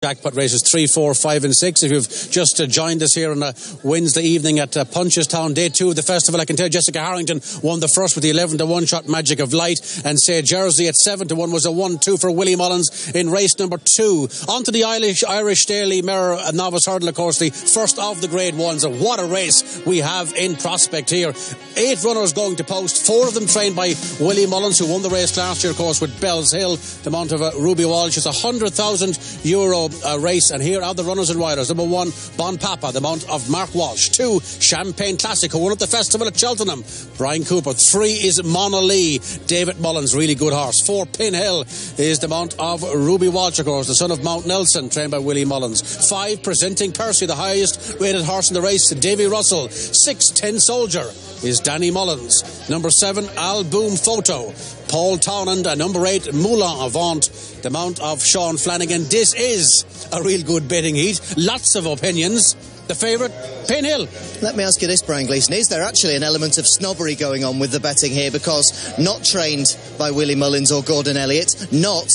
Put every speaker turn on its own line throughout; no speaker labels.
Jackpot races 3, 4, 5 and 6. If you've just joined us here on a Wednesday evening at Punchestown, day 2 of the festival, I can tell you Jessica Harrington won the first with the 11-1 shot Magic of Light, and say Jersey at 7-1 was a 1-2 for Willie Mullins in race number 2. On to the Irish Daily Mirror Novice Hurdle, of course, the first of the Grade 1s. And what a race we have in prospect here. 8 runners going to post, 4 of them trained by Willie Mullins, who won the race last year, of course, with Bell's Hill. The amount of Ruby Walsh is €100,000 race, and here are the runners and riders. Number 1, Bon Papa, the mount of Mark Walsh. 2, Champagne Classic, who won at the festival at Cheltenham, Brian Cooper. 3 is Mona Lee, David Mullins, really good horse. 4, Pin Hill is the mount of Ruby Walsh, of course, the son of Mount Nelson, trained by Willie Mullins. 5, Presenting Percy, the highest rated horse in the race, Davy Russell. 6, Tin Soldier is Danny Mullins. Number 7, Al Boom Photo, Paul Townend. And number 8, Moulin Avant, the mount of Sean Flanagan. This is a real good betting heat. Lots of opinions. The favourite, Pin Hill.
Let me ask you this, Brian Gleeson. Is there actually an element of snobbery going on with the betting here? Because not trained by Willie Mullins or Gordon Elliott, not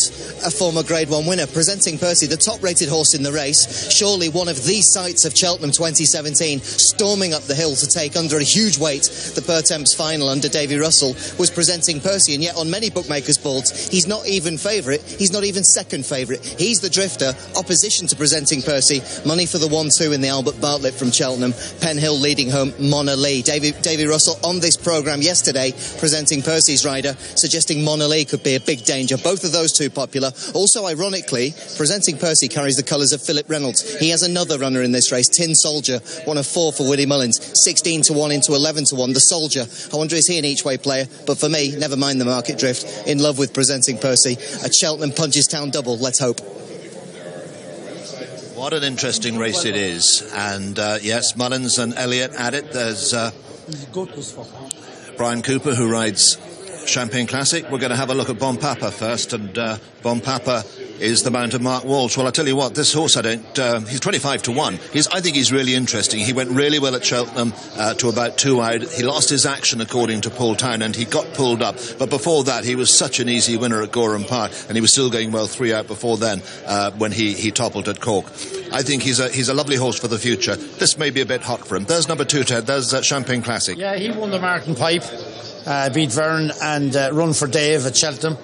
a former Grade 1 winner. Presenting Percy, the top-rated horse in the race, surely one of the sights of Cheltenham 2017, storming up the hill to take under a huge weight the Pertemps final under Davy Russell, was Presenting Percy. And yet on many bookmakers' boards, he's not even favourite. He's not even second favourite. He's the drifter, opposition to Presenting Percy. Money for the 1-2 in the Albert Bartlett from Cheltenham. Pen Hill leading home Mona Lee. Davy Russell on this programme yesterday, Presenting Percy's rider, suggesting Mona Lee could be a big danger. Both of those two popular. Also, ironically, Presenting Percy carries the colours of Philip Reynolds. He has another runner in this race, Tin Soldier, one of 4 for Willie Mullins. 16-1 into 11-1. The Soldier, I wonder, is he an each-way player? But for me, never mind the market drift. In love with Presenting Percy. A Cheltenham Punchestown double, let's hope.
What an interesting race it is. And yes, Mullins and Elliott at it. There's Brian Cooper, who rides Champagne Classic. We're going to have a look at Bon Papa first, and Bon Papa is the mount of Mark Walsh. Well, I tell you what, this horse, he's 25-1. I think he's really interesting. He went really well at Cheltenham to about 2 out. He lost his action, according to Paul Townend. He got pulled up, but before that, he was such an easy winner at Gorham Park, and he was still going well 3 out before then when he toppled at Cork. I think he's a lovely horse for the future. This may be a bit hot for him. There's number 2, Ted. There's Champagne Classic.
Yeah, he won the Martin Pipe, beat Verne and Run for Dave at Cheltenham.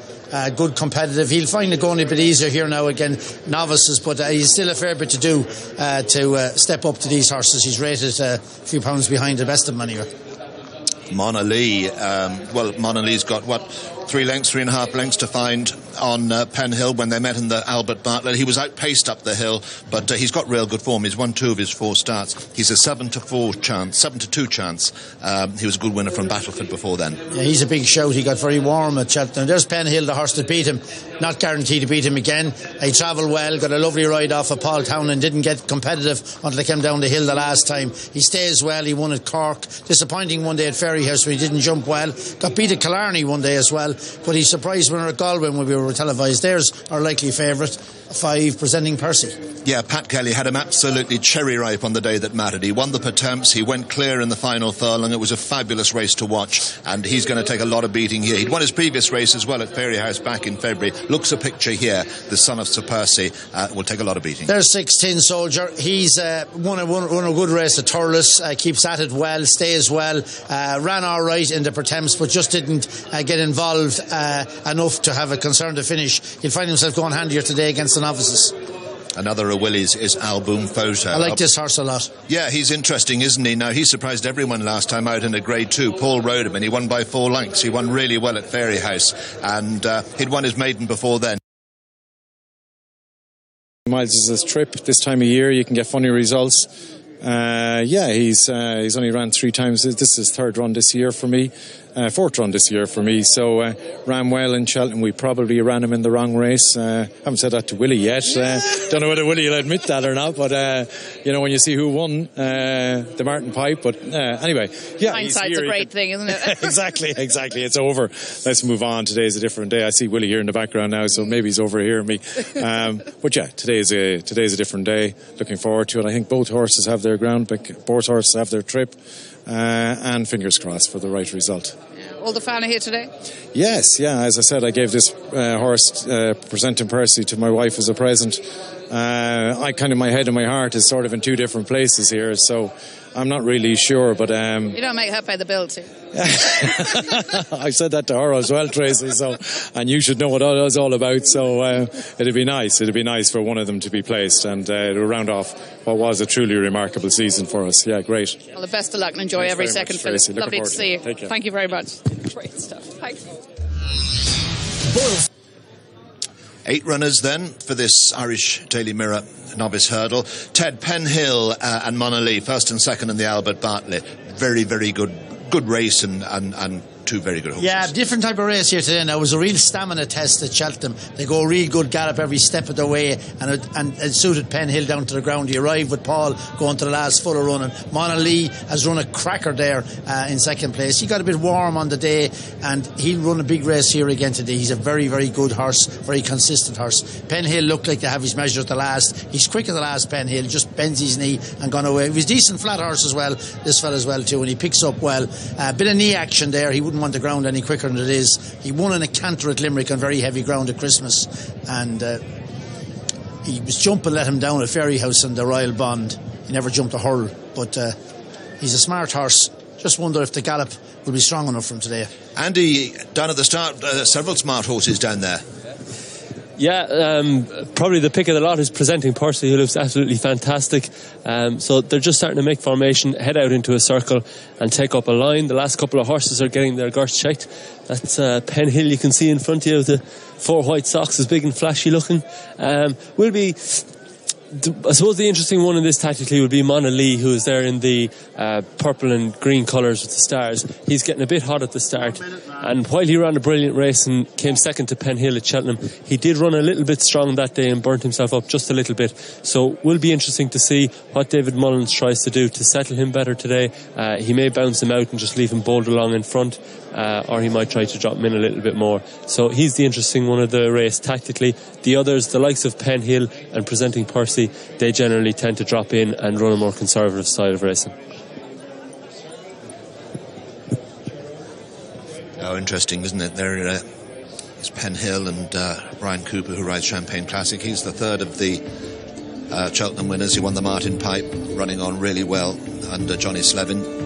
Good competitive. He'll find it going a bit easier here now again, novices, but he's still a fair bit to do to step up to these horses. He's rated a few pounds behind the best of them anyway.
Mona Lee, Mona Lee's got 3.5 lengths to find on Pen Hill when they met in the Albert Bartlett. He was outpaced up the hill, but he's got real good form. He's won 2 of his 4 starts. He's a 7-2 chance. He was a good winner from Battleford before then. Yeah,
he's a big shout. He got very warm at Cheltenham. There's Pen Hill, the horse that beat him. Not guaranteed to beat him again. He travelled well, got a lovely ride off of Paul Townend, didn't get competitive until they came down the hill the last time. He stays well. He won at Cork. Disappointing one day at Ferryhouse where he didn't jump well. Got beat at Killarney one day as well, but he surprised winner at Galway when we were televised. There's our likely favourite, 5, Presenting Percy.
Yeah, Pat Kelly had him absolutely cherry ripe on the day that mattered. He won the Pertemps, he went clear in the final furlong. It was a fabulous race to watch, and he's going to take a lot of beating here. He'd won his previous race as well at Ferryhouse back in February. Looks a picture here, the son of Sir Percy, will take a lot of beating. There's
6, Tin Soldier. He's won a good race at Thurles, keeps at it well, stays well, ran all right in the Pertemps, but just didn't get involved enough to have a concern to finish. He'll find himself going handier today against the novices.
Another of Willie's is Al Boom Photo.
I like this horse a lot.
Yeah, he's interesting, isn't he? Now, he surprised everyone last time out in a Grade 2. Paul rode him, and he won by 4 lengths. He won really well at Ferryhouse, and he'd won his maiden before then.
Miles is his trip. This time of year, you can get funny results. He's only ran 3 times. This is his 3rd run this year for me. 4th run this year for me, so ran well in Cheltenham. We probably ran him in the wrong race. Haven't said that to Willie yet. Don't know whether Willie will admit that or not, but when you see who won the Martin Pipe, but anyway, yeah,
hindsight's a great thing, isn't it?
exactly, it's over. Let's move on. Today's a different day. I see Willie here in the background now, so maybe he's overhearing me. But yeah, today's a different day. Looking forward to it. I think both horses have their ground, both horses have their trip. And fingers crossed for the right result.
All the fan are here today?
Yes, yeah. As I said, I gave this horse, Presenting Percy, to my wife as a present. I kind of, my head and my heart is sort of in two different places here, so I'm not really sure, but
you don't make her pay the bill too.
I said that to her as well, Tracy, so, and you should know what it's all about, so it'd be nice for one of them to be placed, and it'll round off what was a truly remarkable season for us. Yeah, great.
Well, the best of luck and enjoy every second, Philip. Lovely to see you.
Take care.
Thank you very much. Great stuff. Thanks.
8 runners then for this Irish Daily Mirror novice hurdle. Ted Penhill and Mona Lee, first and second in the Albert Bartlett. Very, very good race and two very good horses.
Yeah, different type of race here today. Now, it was a real stamina test at Cheltenham. They go a real good gallop every step of the way, and it suited Penhill down to the ground. He arrived with Paul going to the last full of running. Mona Lee has run a cracker there in second place. He got a bit warm on the day, and he'll run a big race here again today. He's a very, very good horse, very consistent horse. Penhill looked like to have his measure at the last. He's quick at the last, Penhill, just bends his knee and gone away. He was a decent flat horse as well, this fella as well too, and he picks up well. A bit of knee action there. He wouldn't want the ground any quicker than it is. He won in a canter at Limerick on very heavy ground at Christmas, and he was jumping, let him down at Ferryhouse in the Royal Bond. He never jumped a hurl, but he's a smart horse. Just wonder if the gallop will be strong enough for him today.
Andy, down at the start, several smart horses down there.
Yeah, probably the pick of the lot is Presenting Percy, who looks absolutely fantastic. So they're just starting to make formation, head out into a circle and take up a line. The last couple of horses are getting their girths checked. That's Penhill, you can see in front of you with the 4 white socks, is big and flashy looking. Will be... I suppose the interesting one in this tactically would be Mona Lee, who is there in the purple and green colours with the stars. He's getting a bit hot at the start, and while he ran a brilliant race and came second to Penhill at Cheltenham, he did run a little bit strong that day and burnt himself up just a little bit. So it will be interesting to see what David Mullins tries to do to settle him better today. He may bounce him out and just leave him bowled along in front, or he might try to drop him in a little bit more. So he's the interesting one of the race tactically. The others, the likes of Penhill and Presenting Percy, they generally tend to drop in and run a more conservative style of racing.
Oh, interesting, isn't it? There is Penhill and Brian Cooper, who rides Champagne Classic. He's the third of the Cheltenham winners. He won the Martin Pipe, running on really well under Johnny Slevin.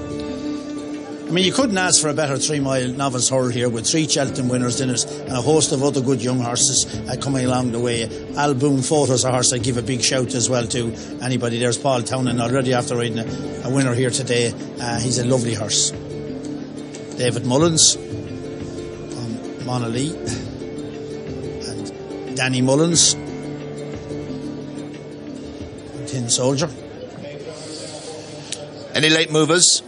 I mean, you couldn't ask for a better 3-mile novice hurl here with 3 Cheltenham winners in it and a host of other good young horses coming along the way. Alboom Photo's a horse I give a big shout as well to anybody. There's Paul Townend already after riding a winner here today. He's a lovely horse. David Mullins, Mona Lee, and Danny Mullins, Tin Soldier.
Any late movers?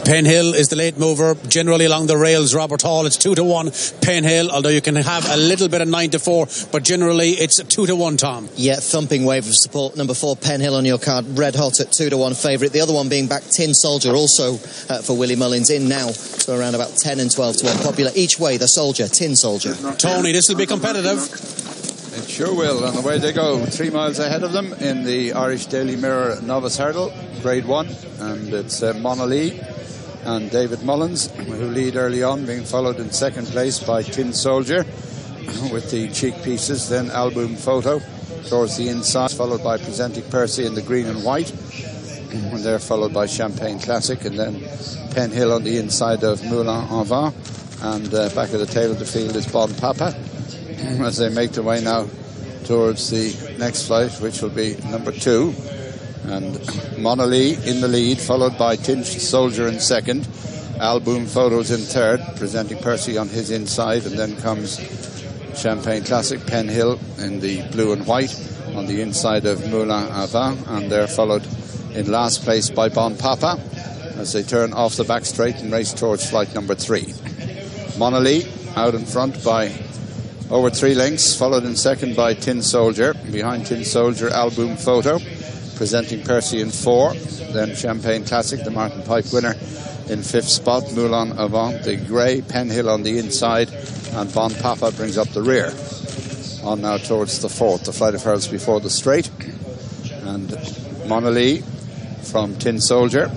Penhill is the late mover, generally along the rails. Robert Hall, it's 2-1 Penhill, although you can have a little bit of 9-4, but generally it's 2-1, Tom.
Yeah, thumping wave of support. Number 4 Penhill on your card, red hot at 2-1 favourite. The other one being back Tin Soldier, also for Willie Mullins, in now to around about 10 and 12 to 1 popular. Each way the Soldier, Tin Soldier.
Tony, this will be competitive.
It sure will, and away they go. 3 miles ahead of them in the Irish Daily Mirror novice hurdle, grade 1, and it's Mona Lee and David Mullins, who lead early on, being followed in second place by Tin Soldier with the cheek pieces, then Alboom Photo towards the inside, followed by Presenting Percy in the green and white, and they're followed by Champagne Classic, and then Penhill on the inside of Moulin en Vent, and back at the tail of the field is Bon Papa as they make their way now towards the next flight, which will be number 2. And Mona Lee in the lead, followed by Tin Soldier in second, Alboom Photos in third, Presenting Percy on his inside, and then comes Champagne Classic, Penhill in the blue and white on the inside of Moulin en Vent, and they're followed in last place by Bon Papa as they turn off the back straight and race towards flight number 3. Mona Lee out in front by over 3 lengths, followed in second by Tin Soldier. Behind Tin Soldier, Alboom Photo, Presenting Percy in 4, then Champagne Classic, the Martin Pipe winner, in 5th spot. Moulin en Vent, the grey, Penhill on the inside, and Bon Papa brings up the rear. On now towards the 4th, the flight of hurls before the straight, and Mona Lee from Tin Soldier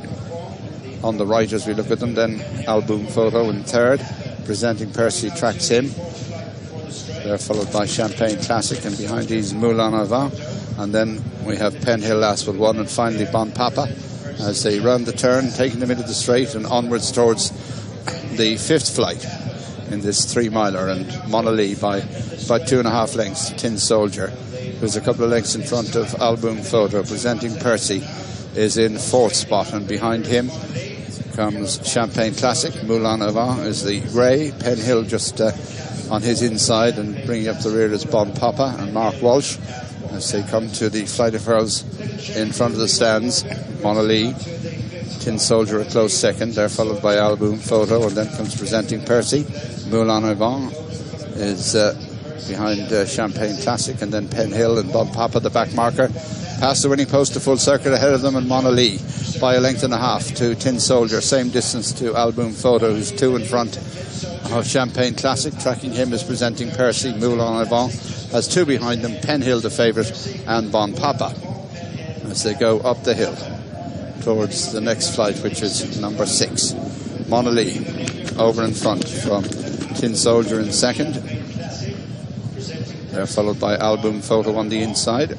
on the right as we look at them, then Alboom Photo in 3rd, Presenting Percy tracks him. They're followed by Champagne Classic, and behind these Moulin en Vent, And then we have Penhill last but one, and finally Bon Papa as they round the turn, taking them into the straight and onwards towards the 5th flight in this 3-miler, and Monolith by about 2.5 lengths to Tin Soldier, who's a couple of lengths in front of Alboom Photo. Presenting Percy is in 4th spot, and behind him comes Champagne Classic. Moulin Avant is the grey. Penhill just on his inside, and bringing up the rear is Bon Papa and Mark Walsh as they come to the flight of hurls in front of the stands. Monolith, Tin Soldier a close second. They're followed by Alboom Photo, and then comes Presenting Percy. Moulin Avant is behind Champagne Classic, and then Penhill and Bon Papa the back marker. Past the winning post, a full circuit ahead of them, and Monolith by 1.5 lengths to Tin Soldier, same distance to Alboom Photo, who's 2 in front of Champagne Classic. Tracking him is Presenting Percy. Moulin Avant has 2 behind them, Penhill the favourite, and Bon Papa as they go up the hill towards the next flight, which is number 6. Monolith over in front from Tin Soldier in second. They're followed by Alboom Photo on the inside.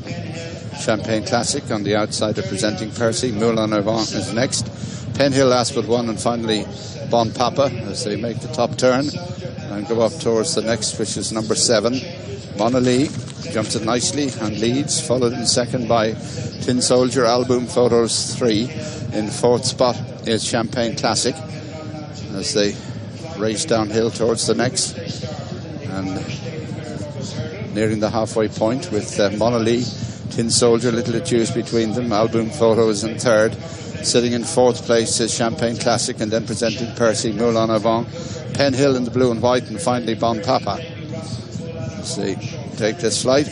Champagne Classic on the outside of Presenting Percy. Moulin Avant is next. Penhill last but one, and finally Bon Papa as they make the top turn and go up towards the next, which is number 7. Monolith jumps it nicely and leads, followed in second by Tin Soldier. Alboom Photos 3. In 4th spot is Champagne Classic as they race downhill towards the next, and nearing the halfway point with Monolith, Tin Soldier, little to choose between them. Alboom Photo is in 3rd. Sitting in 4th place is Champagne Classic, and then Presenting Percy. Moulin Avant, Penhill in the blue and white, and finally Bon Papa. As they take this flight,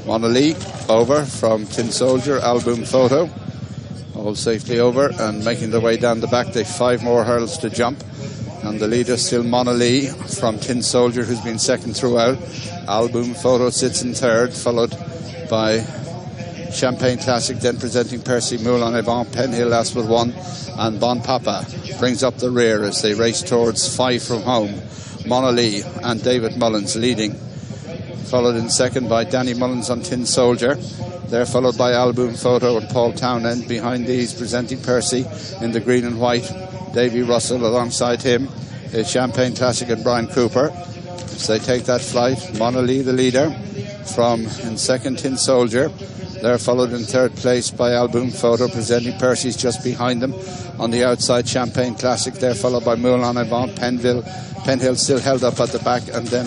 Monolith over from Tin Soldier. Alboom Photo all safely over and making their way down the back. They've 5 more hurdles to jump, and the leader still Monolith from Tin Soldier, who's been second throughout. Alboom Photo sits in 3rd, followed by Champagne Classic, then Presenting Percy. Moulin Avant, Penhill last but one, and Bon Papa brings up the rear as they race towards 5 from home. Monolith and David Mullins leading, followed in second by Danny Mullins on Tin Soldier. They're followed by Alboom Photo and Paul Townend. Behind these, Presenting Percy in the green and white. Davy Russell alongside him is Champagne Classic and Brian Cooper. As they take that flight, Monolith the leader from in second Tin Soldier. They're followed in 3rd place by Alboom Photo. Presenting Percy's just behind them. On the outside, Champagne Classic. They're followed by Moulin Avant. Penhill still held up at the back, and then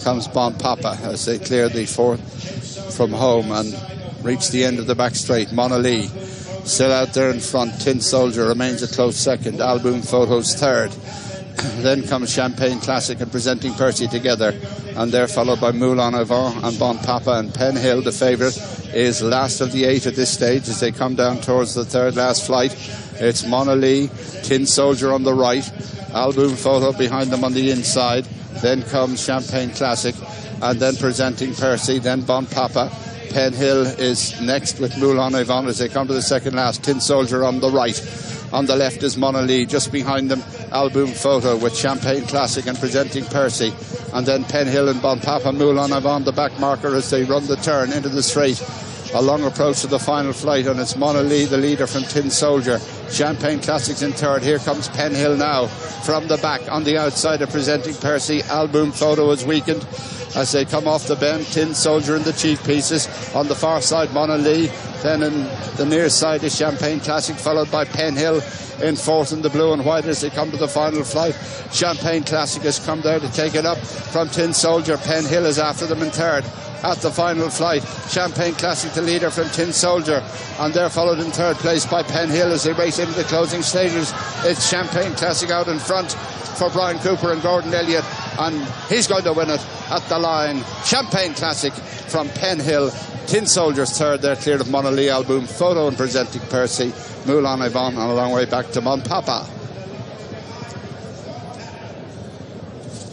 comes Bon Papa as they clear the 4th from home and reach the end of the back straight. Monolith still out there in front. Tin Soldier remains a close second. Alboom Photo's 3rd. Then comes Champagne Classic and Presenting Percy together, and they're followed by Moulin Avant and Bon Papa, and Penhill, the favourite, is last of the 8 at this stage as they come down towards the 3rd last flight. It's Monolith, Tin Soldier on the right, Alboom Photo behind them on the inside, then comes Champagne Classic, and then Presenting Percy, then Bon Papa. Penhill is next with Moulin Avant as they come to the 2nd last. Tin Soldier on the right. On the left is Monolith, just behind them Alboom Photo with Champagne Classic and Presenting Percy, and then Penhill and Bon Papa. Moulin Avant the back marker as they run the turn into the straight. A long approach to the final flight, and it's Monolith the leader from Tin Soldier. Champagne Classic's in 3rd. Here comes Penhill now from the back on the outside of Presenting Percy. Alboom Photo is weakened as they come off the bend. Tin Soldier in the chief pieces. On the far side, Monolith. Then in the near side is Champagne Classic, followed by Penhill in 4th in the blue and white as they come to the final flight. Champagne Classic has come there to take it up from Tin Soldier. Penhill is after them in 3rd at the final flight. Champagne Classic the leader from Tin Soldier, and they're followed in 3rd place by Penhill as they race into the closing stages. It's Champagne Classic out in front for Brian Cooper and Gordon Elliott, and he's going to win it at the line. Champagne Classic from Penhill. Tin Soldier's 3rd. They're cleared of Monolith, Alboom Photo and Presenting Percy. Moulin Avant on a long way back to Bon Papa.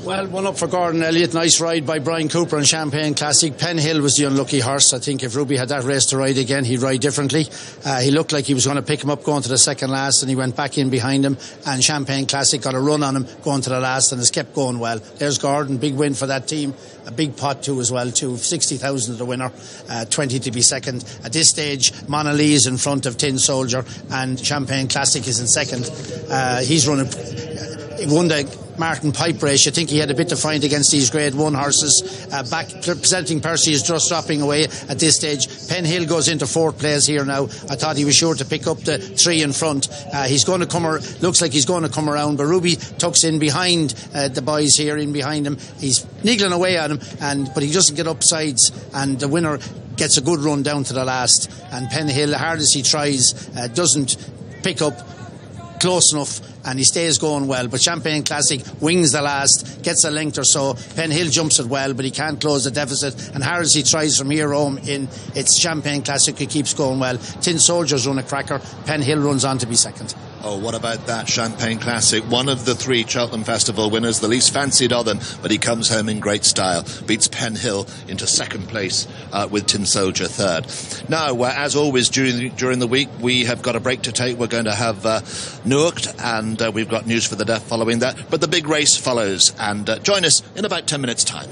Well, one up for Gordon Elliott. Nice ride by Brian Cooper and Champagne Classic. Penn Hill was the unlucky horse. I think if Ruby had that race to ride again, he'd ride differently. He looked like he was going to pick him up going to the second last, and he went back in behind him, and Champagne Classic got a run on him going to the last and has kept going well. There's Gordon, big win for that team. A big pot too as well too. 60,000 to the winner, 20 to be second. At this stage, Monolith is in front of Tin Soldier and Champagne Classic is in second. He's running. He won the Martin Pipe race. I think he had a bit to find against these Grade 1 horses. Back presenting Percy is just dropping away at this stage. Penn Hill goes into fourth place here now. I thought he was sure to pick up the three in front. He's going to come. Looks like he's going to come around. But Ruby tucks in behind the boys here, in behind him. He's niggling away at him, but he doesn't get up sides. And the winner gets a good run down to the last. And Penn Hill, hard as he tries, doesn't pick up close enough, and he stays going well. But Champagne Classic wings the last, gets a length or so. Penn Hill jumps it well, but he can't close the deficit, and hard as he tries from here home in, it's Champagne Classic who keeps going well. Tin Soldiers run a cracker. Penn Hill runs on to be second.
Oh, what about that Champagne Classic? One of the three Cheltenham Festival winners, the least fancied of them, but he comes home in great style. Beats Penn Hill into second place with Tin Soldier third. Now, as always during the week, we have got a break to take. We're going to have Newark, and we've got news for the deaf following that. But the big race follows, and join us in about 10 minutes' time.